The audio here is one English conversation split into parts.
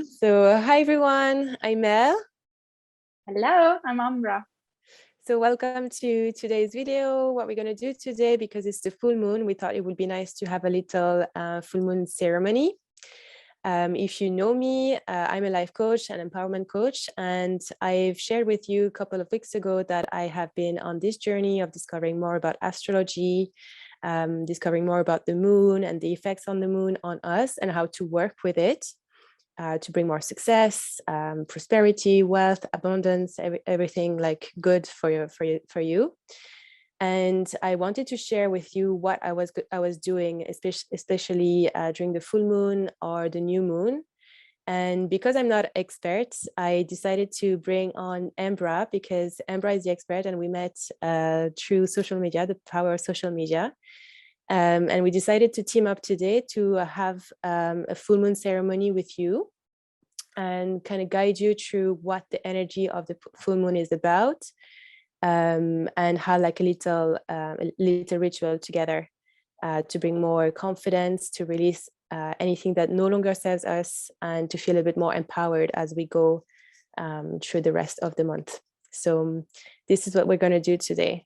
So, hi everyone, I'm Mel. Hello, I'm Ambra. So, welcome to today's video. What we're going to do today, because it's the full moon, we thought it would be nice to have a little full moon ceremony. If you know me, I'm a life coach and empowerment coach, and I've shared with you a couple of weeks ago that I have been on this journey of discovering more about astrology, discovering more about the moon and the effects on the moon on us and how to work with it. To bring more success, prosperity, wealth, abundance, everything like good for you. And I wanted to share with you what I was doing, especially during the full moon or the new moon. And because I'm not an expert, I decided to bring on Ambra because Ambra is the expert, and we met through social media, the power of social media. And we decided to team up today to have a full moon ceremony with you and kind of guide you through what the energy of the full moon is about, and have like a little ritual together to bring more confidence, to release anything that no longer serves us, and to feel a bit more empowered as we go through the rest of the month. So this is what we're going to do today.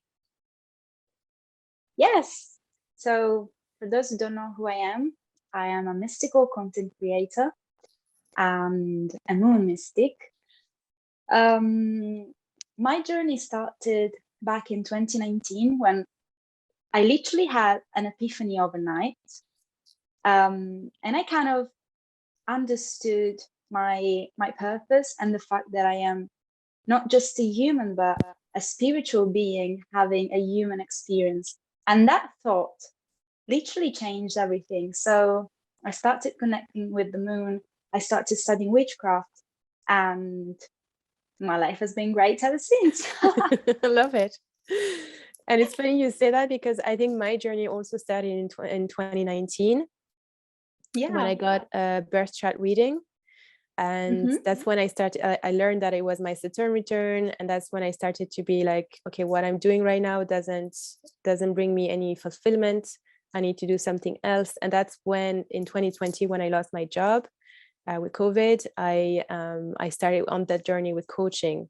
Yes. So for those who don't know who I am a mystical content creator and a moon mystic. My journey started back in 2019 when I literally had an epiphany overnight. And I kind of understood my purpose and the fact that I am not just a human, but a spiritual being having a human experience. And that thought literally changed everything. So I started connecting with the moon. I started studying witchcraft, and my life has been great ever since. I love it. And it's funny you say that because I think my journey also started in 2019. Yeah. When I got a birth chart reading. And that's when I learned that it was my Saturn return. And that's when I started to be like, okay, what I'm doing right now doesn't bring me any fulfillment. I need to do something else. And that's when in 2020, when I lost my job with COVID, I started on that journey with coaching.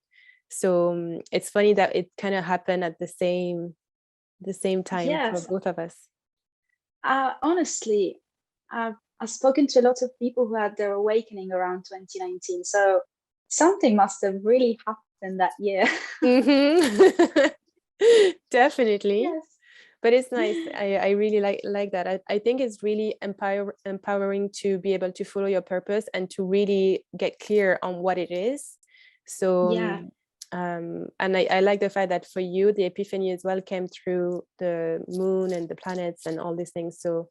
So it's funny that it kind of happened at the same time for both of us. Honestly, I've spoken to a lot of people who had their awakening around 2019. So something must have really happened that year. Definitely. Yes. But it's nice. I really like that. I think it's really empowering to be able to follow your purpose and to really get clear on what it is. So yeah. And I like the fact that for you the epiphany as well came through the moon and the planets and all these things. So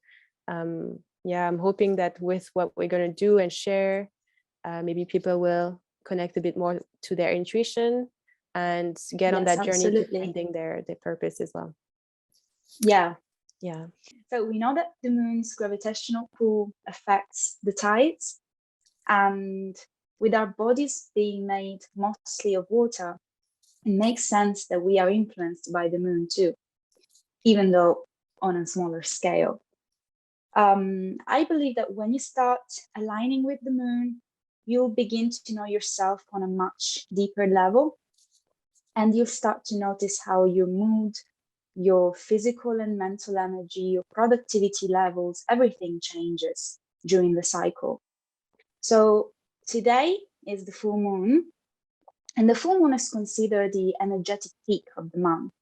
yeah, I'm hoping that with what we're going to do and share, maybe people will connect a bit more to their intuition and get on that journey to finding their purpose as well. Yeah. Yeah. So we know that the moon's gravitational pull affects the tides, and with our bodies being made mostly of water, it makes sense that we are influenced by the moon too, even though on a smaller scale. I believe that when you start aligning with the moon, you'll begin to know yourself on a much deeper level, and you'll start to notice how your mood, your physical and mental energy, your productivity levels, everything changes during the cycle. So today is the full moon, and the full moon is considered the energetic peak of the month.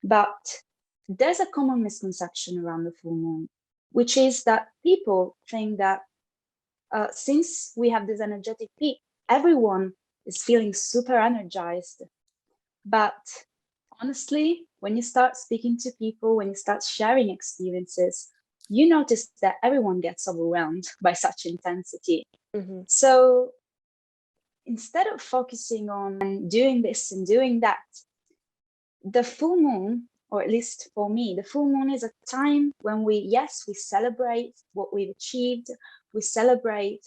But there's a common misconception around the full moon, which is that people think that since we have this energetic peak, everyone is feeling super energized. But honestly, when you start speaking to people, when you start sharing experiences, you notice that everyone gets overwhelmed by such intensity. So instead of focusing on doing this and doing that, the full moon, or at least for me, the full moon is a time when we celebrate what we've achieved, we celebrate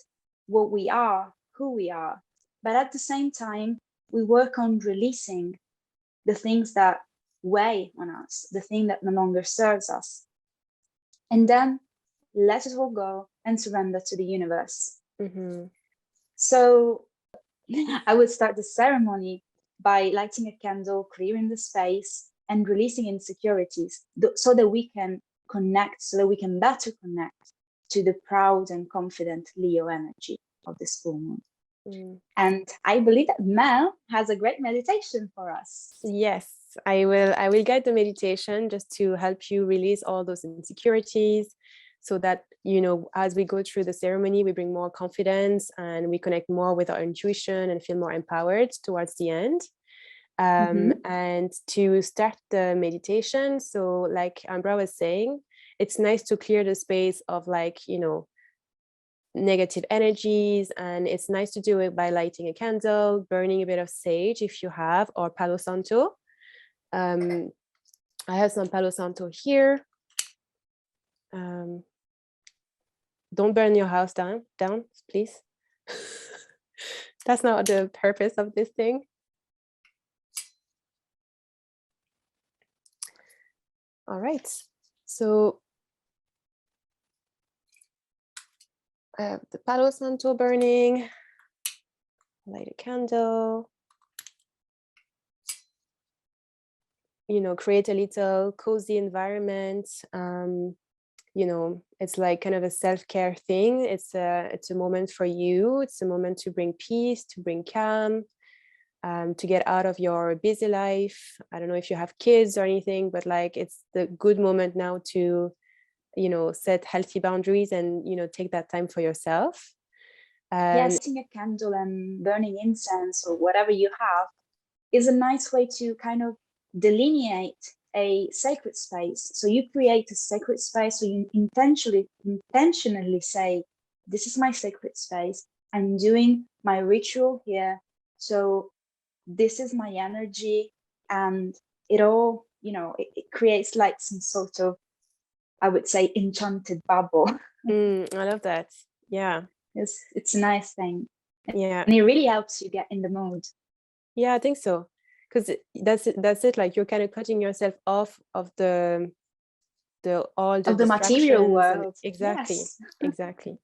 what we are, who we are, but at the same time, we work on releasing the things that weigh on us, the thing that no longer serves us. And then let it all go and surrender to the universe. So I would start the ceremony by lighting a candle, clearing the space, and releasing insecurities so that we can connect, so that we can better connect to the proud and confident Leo energy of this full moon. And I believe that Mel has a great meditation for us. Yes, I will guide the meditation just to help you release all those insecurities, so that, you know, as we go through the ceremony, we bring more confidence and we connect more with our intuition and feel more empowered towards the end. And to start the meditation, so like Ambra was saying, it's nice to clear the space of, like, you know, negative energies, and it's nice to do it by lighting a candle, burning a bit of sage if you have, or Palo Santo. I have some Palo Santo here. Don't burn your house down, please. That's not the purpose of this thing. All right, so I have the Palo Santo burning. Light a candle. You know, create a little cozy environment. You know, it's like kind of a self-care thing. It's a moment for you. It's a moment to bring peace, to bring calm, to get out of your busy life. I don't know if you have kids or anything, but like, it's the good moment now to, you know, set healthy boundaries and, you know, take that time for yourself. Yes, lighting a candle and burning incense or whatever you have is a nice way to kind of delineate a sacred space. So you create a sacred space, so you intentionally say, this is my sacred space. I'm doing my ritual here. So this is my energy, and it all, you know, it creates like some sort of, I would say, enchanted bubble. I love that. Yeah. It's a nice thing. Yeah. And it really helps you get in the mood. Yeah, I think so. Because that's it. Like, you're kind of cutting yourself off of all the Of the material distractions. world. Exactly. Yes. Exactly.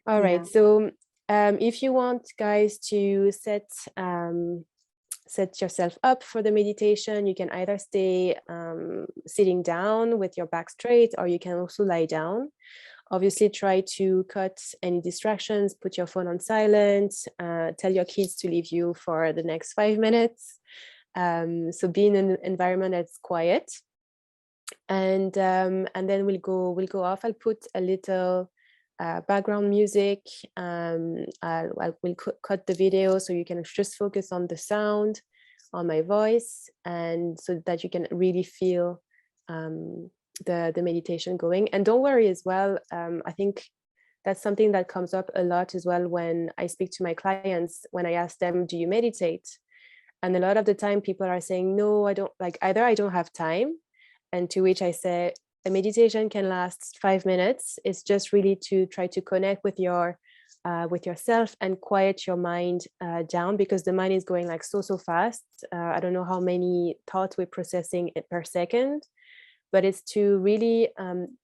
All right. So if you want, guys, to set yourself up for the meditation, you can either stay sitting down with your back straight, or you can also lie down. Obviously, try to cut any distractions, put your phone on silent, tell your kids to leave you for the next 5 minutes. So be in an environment that's quiet. And then we'll go off. I'll put a little background music. We'll cut the video so you can just focus on the sound, on my voice, and so that you can really feel the meditation going. And don't worry as well. I think that's something that comes up a lot as well when I speak to my clients, when I ask them, do you meditate? And a lot of the time people are saying, no, I don't. Like, either I don't have time, and to which I say, a meditation can last 5 minutes. It's just really to try to connect with yourself and quiet your mind down, because the mind is going like so fast. I don't know how many thoughts we're processing per second, but it's to really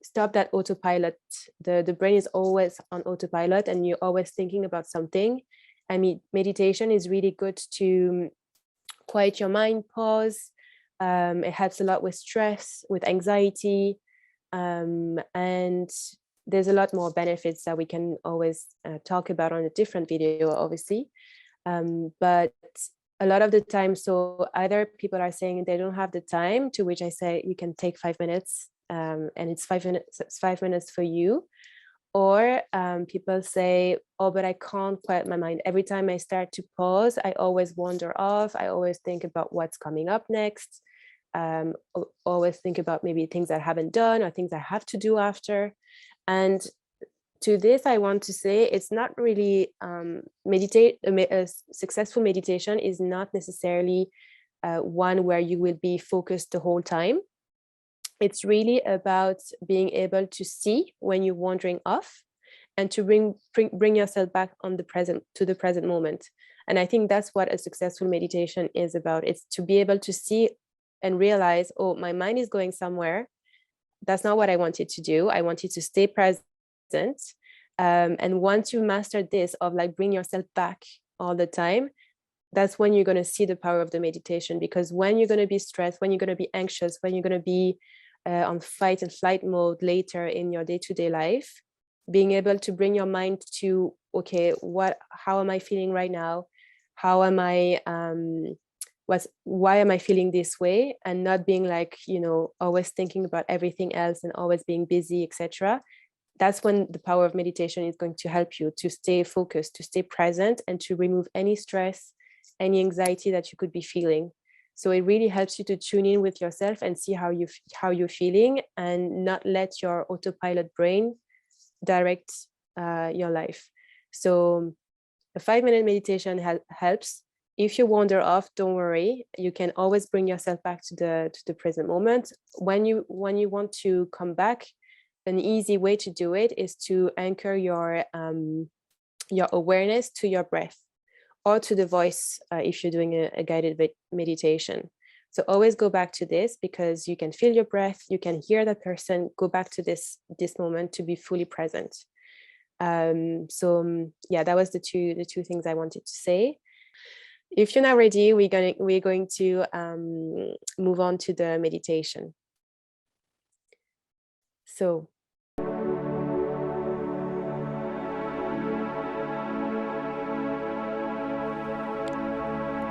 stop that autopilot. The brain is always on autopilot, and you're always thinking about something. I mean, meditation is really good to quiet your mind, pause. It helps a lot with stress, with anxiety, and there's a lot more benefits that we can always talk about on a different video, obviously. But a lot of the time, so either people are saying they don't have the time, to which I say you can take 5 minutes, and it's 5 minutes. It's 5 minutes for you. Or people say, oh, but I can't quiet my mind. Every time I start to pause, I always wander off. I always think about what's coming up next. Always think about maybe things I haven't done or things I have to do after. And to this, I want to say, it's not really a successful meditation is not necessarily one where you will be focused the whole time. It's really about being able to see when you're wandering off, and to bring yourself back to the present moment. And I think that's what a successful meditation is about. It's to be able to see and realize, oh, my mind is going somewhere. That's not what I wanted to do. I wanted to stay present. And once you master this of like bring yourself back all the time, that's when you're going to see the power of the meditation. Because when you're going to be stressed, when you're going to be anxious, when you're going to be on fight and flight mode later in your day-to-day life, being able to bring your mind to, okay, how am I feeling right now? How am I, why am I feeling this way? And not being like, always thinking about everything else and always being busy, etc. That's when the power of meditation is going to help you to stay focused, to stay present, and to remove any stress, any anxiety that you could be feeling. So it really helps you to tune in with yourself and see how you're feeling, and not let your autopilot brain direct your life. So a 5-minute meditation helps. If you wander off, don't worry. You can always bring yourself back to the present moment. When you want to come back, an easy way to do it is to anchor your awareness to your breath, or to the voice if you're doing a guided meditation. So always go back to this, because you can feel your breath, you can hear that person. Go back to this moment to be fully present. Yeah, that was the two things I wanted to say. If you're not ready, we're going to move on to the meditation. So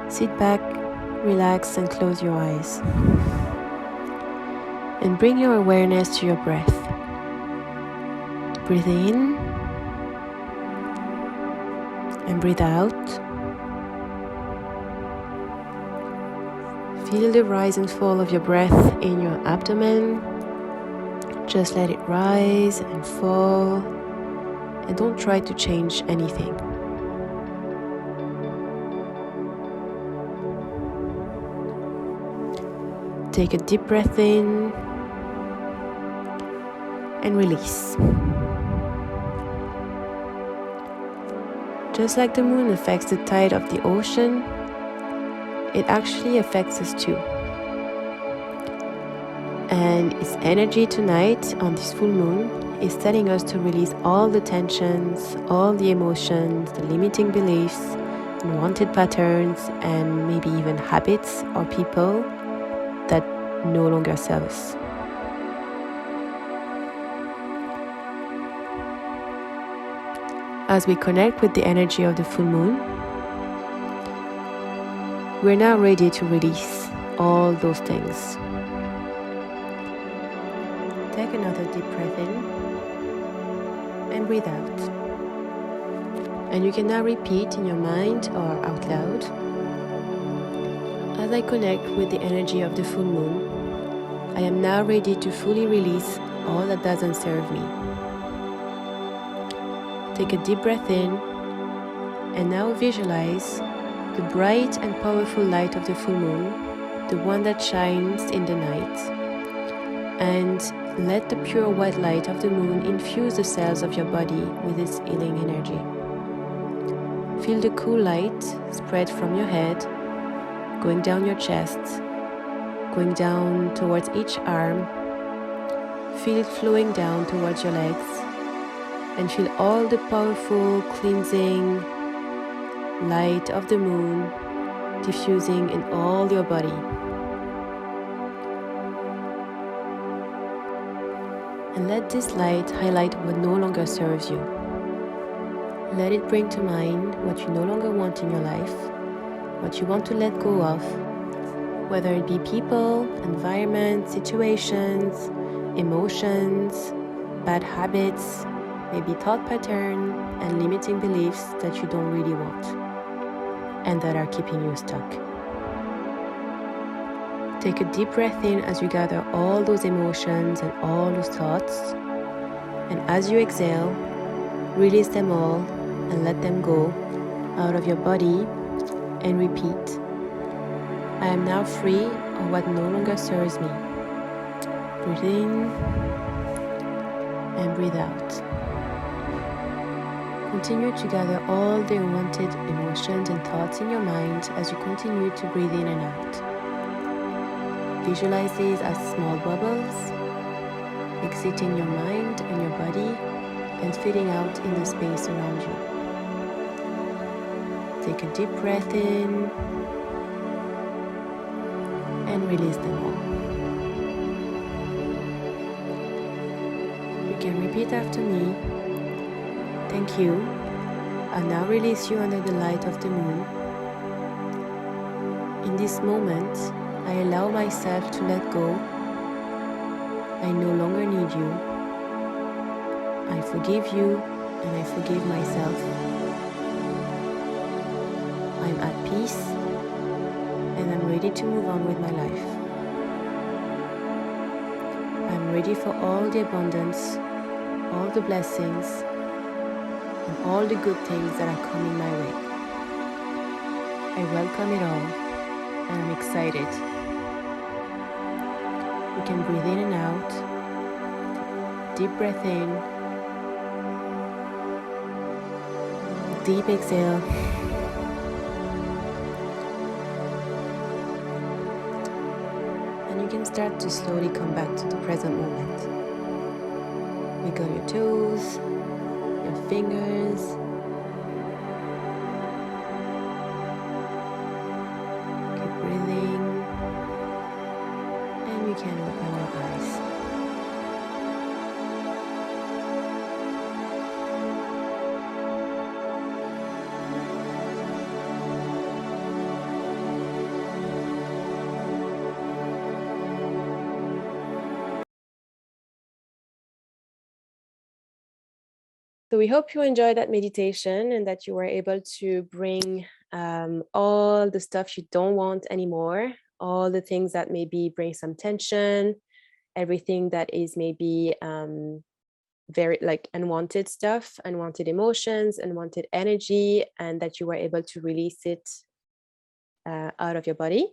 sit back, relax, and close your eyes. And bring your awareness to your breath. Breathe in and breathe out. Feel the rise and fall of your breath in your abdomen. Just let it rise and fall, and don't try to change anything. Take a deep breath in and release. Just like the moon affects the tide of the ocean, it actually affects us too. And its energy tonight on this full moon is telling us to release all the tensions, all the emotions, the limiting beliefs, unwanted patterns, and maybe even habits or people that no longer serve us. As we connect with the energy of the full moon, we're now ready to release all those things. Take another deep breath in and breathe out. And you can now repeat in your mind or out loud: as I connect with the energy of the full moon, I am now ready to fully release all that doesn't serve me. Take a deep breath in and now visualize the bright and powerful light of the full moon, the one that shines in the night, and let the pure white light of the moon infuse the cells of your body with its healing energy. Feel the cool light spread from your head, going down your chest, going down towards each arm. Feel it flowing down towards your legs, and feel all the powerful cleansing light of the moon diffusing in all your body. And let this light highlight what no longer serves you. Let it bring to mind what you no longer want in your life, what you want to let go of, whether it be people, environment, situations, emotions, bad habits, maybe thought pattern and limiting beliefs that you don't really want and that are keeping you stuck. Take a deep breath in as you gather all those emotions and all those thoughts, and as you exhale, release them all and let them go out of your body, and repeat: I am now free of what no longer serves me. Breathe in and breathe out. Continue to gather all the unwanted emotions and thoughts in your mind as you continue to breathe in and out. Visualize these as small bubbles, exiting your mind and your body and fading out in the space around you. Take a deep breath in and release them all. You can repeat after me. Thank you. I now release you under the light of the moon. In this moment, I allow myself to let go. I no longer need you. I forgive you and I forgive myself. I'm at peace and I'm ready to move on with my life. I'm ready for all the abundance, all the blessings, and all the good things that are coming my way. I welcome it all and I'm excited. You can breathe in and out. Deep breath in. Deep exhale. And you can start to slowly come back to the present moment. Wiggle your toes, your fingers. Keep breathing. And you can open your eyes. So we hope you enjoyed that meditation and that you were able to bring all the stuff you don't want anymore, all the things that maybe bring some tension, everything that is maybe very like unwanted stuff, unwanted emotions, unwanted energy, and that you were able to release it out of your body.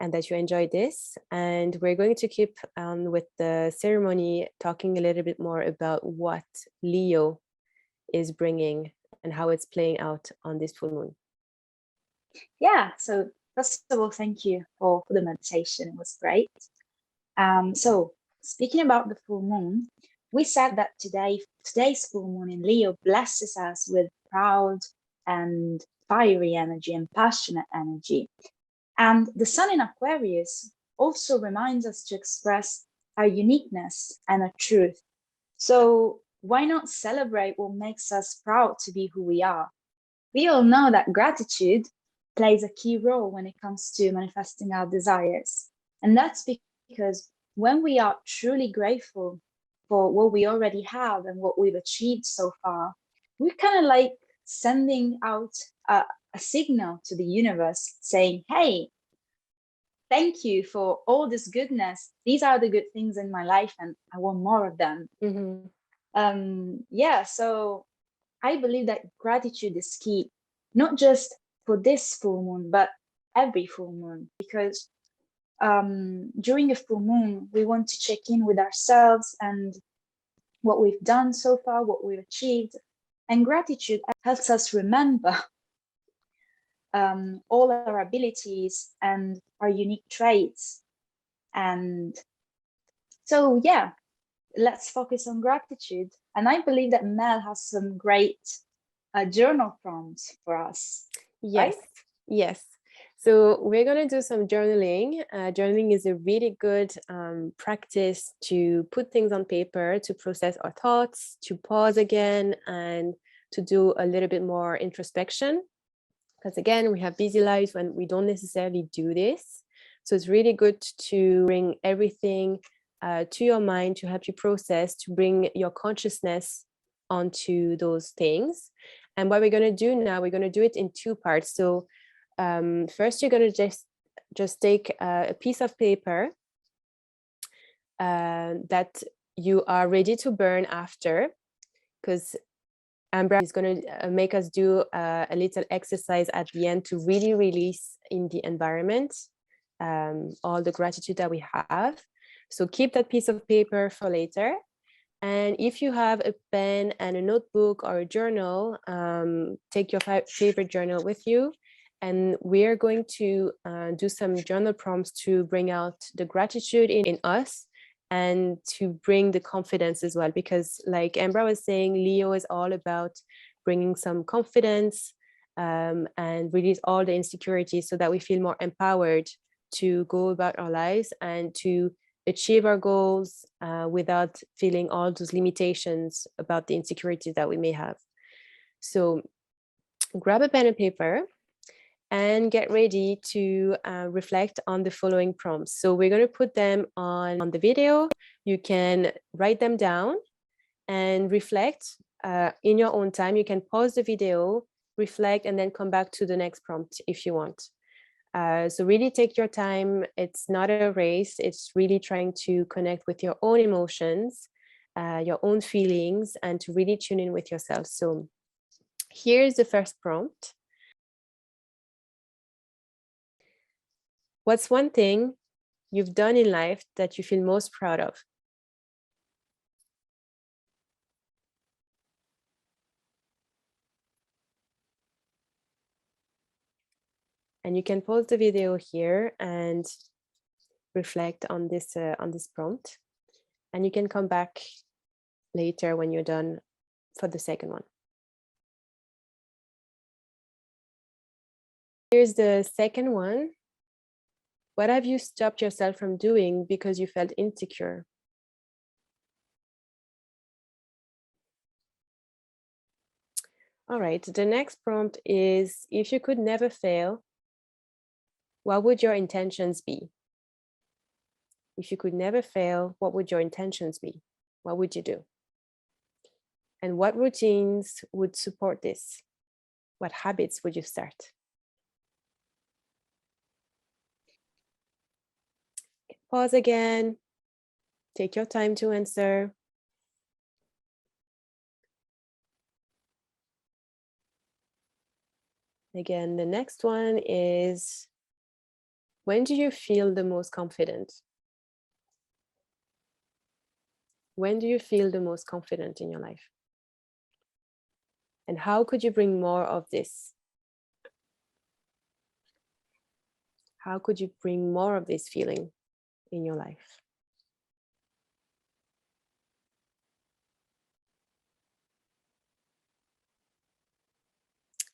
And that you enjoyed this. And we're going to keep on with the ceremony, talking a little bit more about what Leo is bringing and how it's playing out on this full moon. Yeah, so first of all, thank you for the meditation. It was great. So speaking about the full moon, we said that today's full moon in Leo blesses us with proud and fiery energy and passionate energy. And the sun in Aquarius also reminds us to express our uniqueness and our truth. So why not celebrate what makes us proud to be who we are? We all know that gratitude plays a key role when it comes to manifesting our desires. And that's because when we are truly grateful for what we already have and what we've achieved so far, we're kind of like sending out a signal to the universe saying, hey, thank you for all this goodness. These are the good things in my life and I want more of them. Yeah, so I believe that gratitude is key, not just for this full moon, but every full moon, because during a full moon, we want to check in with ourselves and what we've done so far, what we've achieved. And gratitude helps us remember all our abilities and our unique traits. And so, yeah, let's focus on gratitude. And I believe that Mel has some great journal prompts for us. Yes, right? Yes. So we're going to do some journaling. Journaling is a really good practice to put things on paper, to process our thoughts, to pause again, and to do a little bit more introspection. Because again, we have busy lives when we don't necessarily do this. So it's really good to bring everything to your mind, to help you process, to bring your consciousness onto those things. And what we're going to do now, we're going to do it in two parts. So first, you're going to just take a piece of paper that you are ready to burn after, because Ambra is going to make us do a little exercise at the end to really release in the environment all the gratitude that we have. So keep that piece of paper for later. And if you have a pen and a notebook or a journal, take your favorite journal with you. And we're going to do some journal prompts to bring out the gratitude in us and to bring the confidence as well, because like Ambra was saying, Leo is all about bringing some confidence and release all the insecurities so that we feel more empowered to go about our lives and to achieve our goals without feeling all those limitations about the insecurities that we may have. So grab a pen and paper and get ready to reflect on the following prompts. So we're going to put them on the video. You can write them down and reflect in your own time. You can pause the video, reflect, and then come back to the next prompt if you want. So really take your time. It's not a race. It's really trying to connect with your own emotions, your own feelings, and to really tune in with yourself. So here's the first prompt. What's one thing you've done in life that you feel most proud of? And you can pause the video here and reflect on this prompt. And you can come back later when you're done for the second one. Here's the second one. What have you stopped yourself from doing because you felt insecure? All right, the next prompt is, if you could never fail, what would your intentions be? If you could never fail, what would your intentions be? What would you do? And what routines would support this? What habits would you start? Pause again. Take your time to answer. Again, the next one is, when do you feel the most confident? When do you feel the most confident in your life? And how could you bring more of this? How could you bring more of this feeling in your life?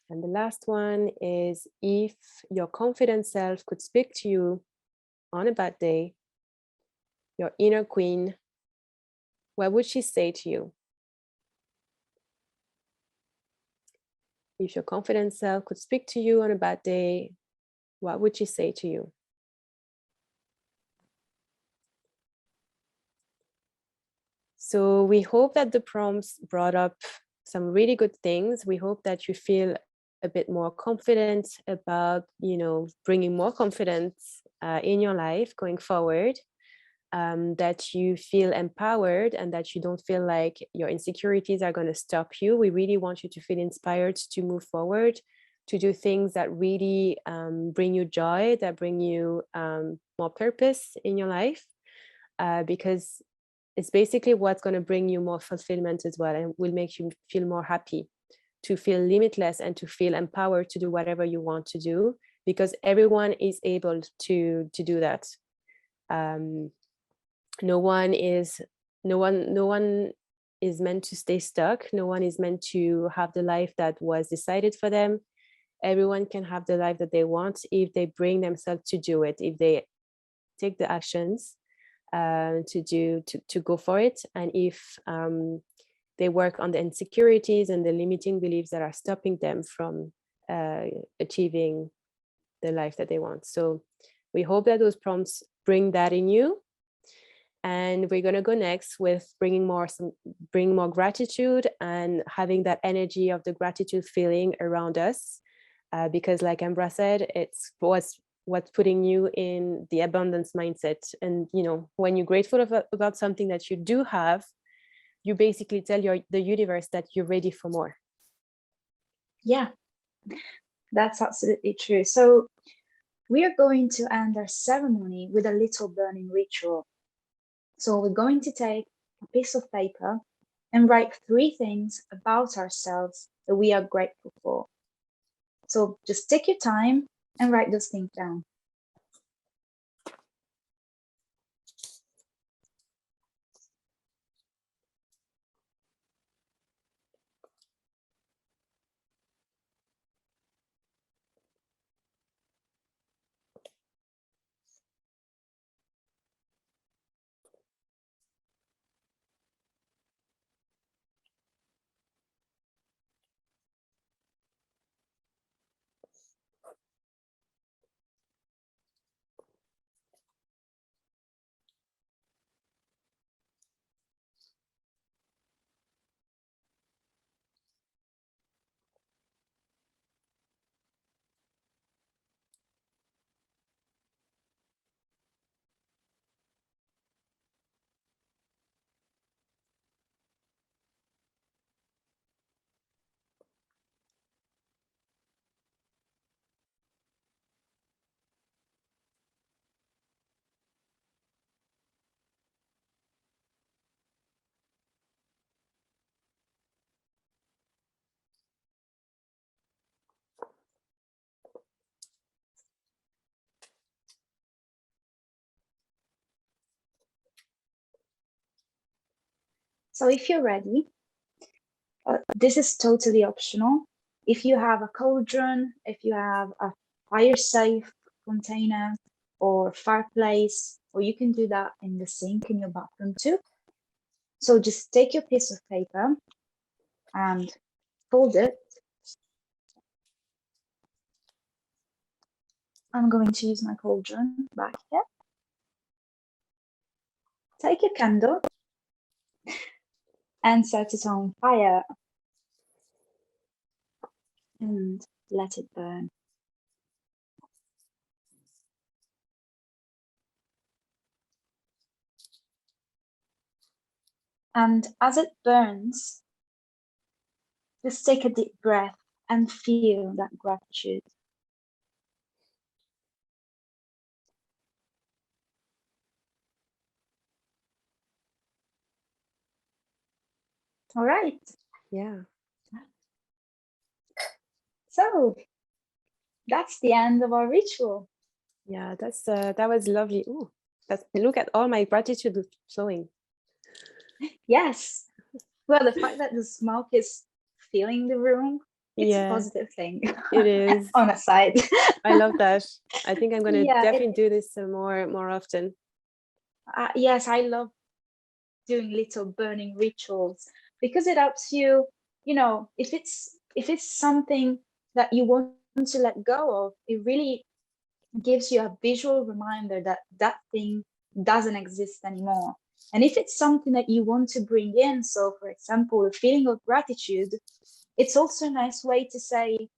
And the last one is, if your confident self could speak to you on a bad day, your inner queen, what would she say to you? If your confident self could speak to you on a bad day, what would she say to you? So we hope that the prompts brought up some really good things. We hope that you feel a bit more confident about, bringing more confidence in your life going forward, that you feel empowered and that you don't feel like your insecurities are going to stop you. We really want you to feel inspired to move forward, to do things that really bring you joy, that bring you more purpose in your life, because it's basically what's going to bring you more fulfillment as well, and will make you feel more happy, to feel limitless and to feel empowered to do whatever you want to do, because everyone is able to do that. No one is meant to stay stuck. No one is meant to have the life that was decided for them. Everyone can have the life that they want if they bring themselves to do it, if they take the actions to go for it, and if they work on the insecurities and the limiting beliefs that are stopping them from achieving the life that they want. So we hope that those prompts bring that in you. And we're going to go next with bringing more gratitude and having that energy of the gratitude feeling around us, because like Ambra said, it's what's putting you in the abundance mindset. And when you're grateful about something that you do have, you basically tell the universe that you're ready for more. Yeah, that's absolutely true. So we are going to end our ceremony with a little burning ritual. So we're going to take a piece of paper and write 3 things about ourselves that we are grateful for. So just take your time and write those things down. So if you're ready, this is totally optional. If you have a cauldron, if you have a fire-safe container or fireplace, or you can do that in the sink in your bathroom too. So just take your piece of paper and fold it. I'm going to use my cauldron back here. Take a candle and set it on fire and let it burn. And as it burns, just take a deep breath and feel that gratitude. All right. Yeah. So that's the end of our ritual. Yeah, that was lovely. Ooh, look at all my gratitude flowing. Yes. Well, the fact that the smoke is filling the room, it's a positive thing. It is. On a side. I love that. I think I'm going to definitely do this more often. Yes, I love doing little burning rituals because it helps you, if it's something that you want to let go of, it really gives you a visual reminder that that thing doesn't exist anymore. And if it's something that you want to bring in, so for example, a feeling of gratitude, it's also a nice way to say,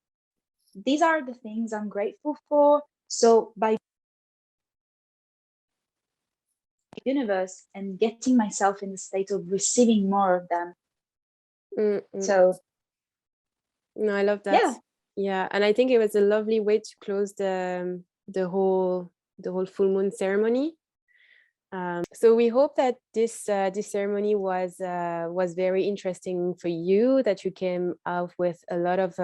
these are the things I'm grateful for. So by the universe and getting myself in the state of receiving more of them. So no, I love that. Yeah, and I think it was a lovely way to close the whole full moon ceremony. So we hope that this ceremony was very interesting for you, that you came out with a lot of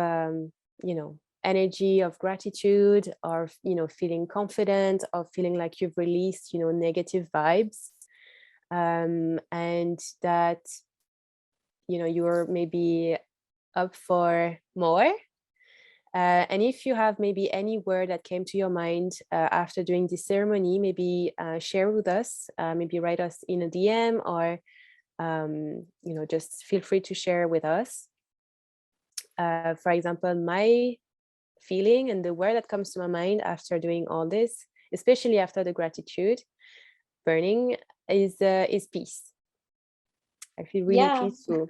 energy of gratitude, or feeling confident, or feeling like you've released negative vibes, and that you're maybe up for more. And if you have maybe any word that came to your mind after doing this ceremony, maybe share with us, maybe write us in a DM, or just feel free to share with us. For example, my feeling and the word that comes to my mind after doing all this, especially after the gratitude burning, is peace. I feel really peaceful.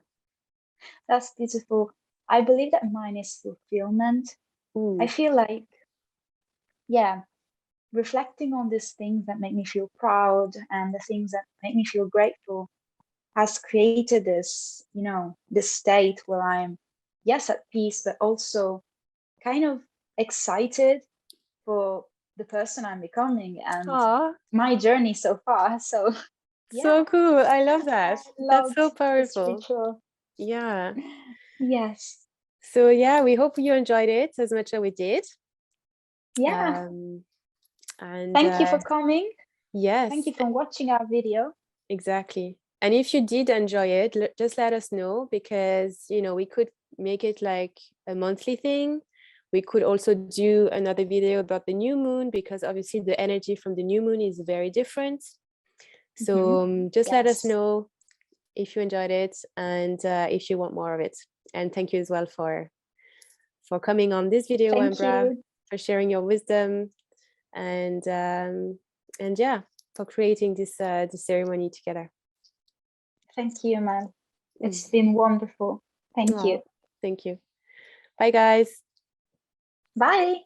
That's beautiful. I believe that mine is fulfillment. Ooh. I feel like, reflecting on these things that make me feel proud and the things that make me feel grateful has created this, this state where I'm, yes, at peace, but also kind of excited for the person I'm becoming and my journey so far. So so cool. I love that. That's so powerful. Yeah. Yes. So yeah, we hope you enjoyed it as much as we did. Yeah. And thank you for coming. Yes. Thank you for watching our video. Exactly. And if you did enjoy it, just let us know, because we could make it like a monthly thing. We could also do another video about the new moon, because obviously the energy from the new moon is very different. So just let us know if you enjoyed it, and if you want more of it. And thank you as well for coming on this video, Ambra, for sharing your wisdom, and yeah, for creating this ceremony together. Thank you, man. It's been wonderful. Thank you. Thank you. Bye, guys. Bye.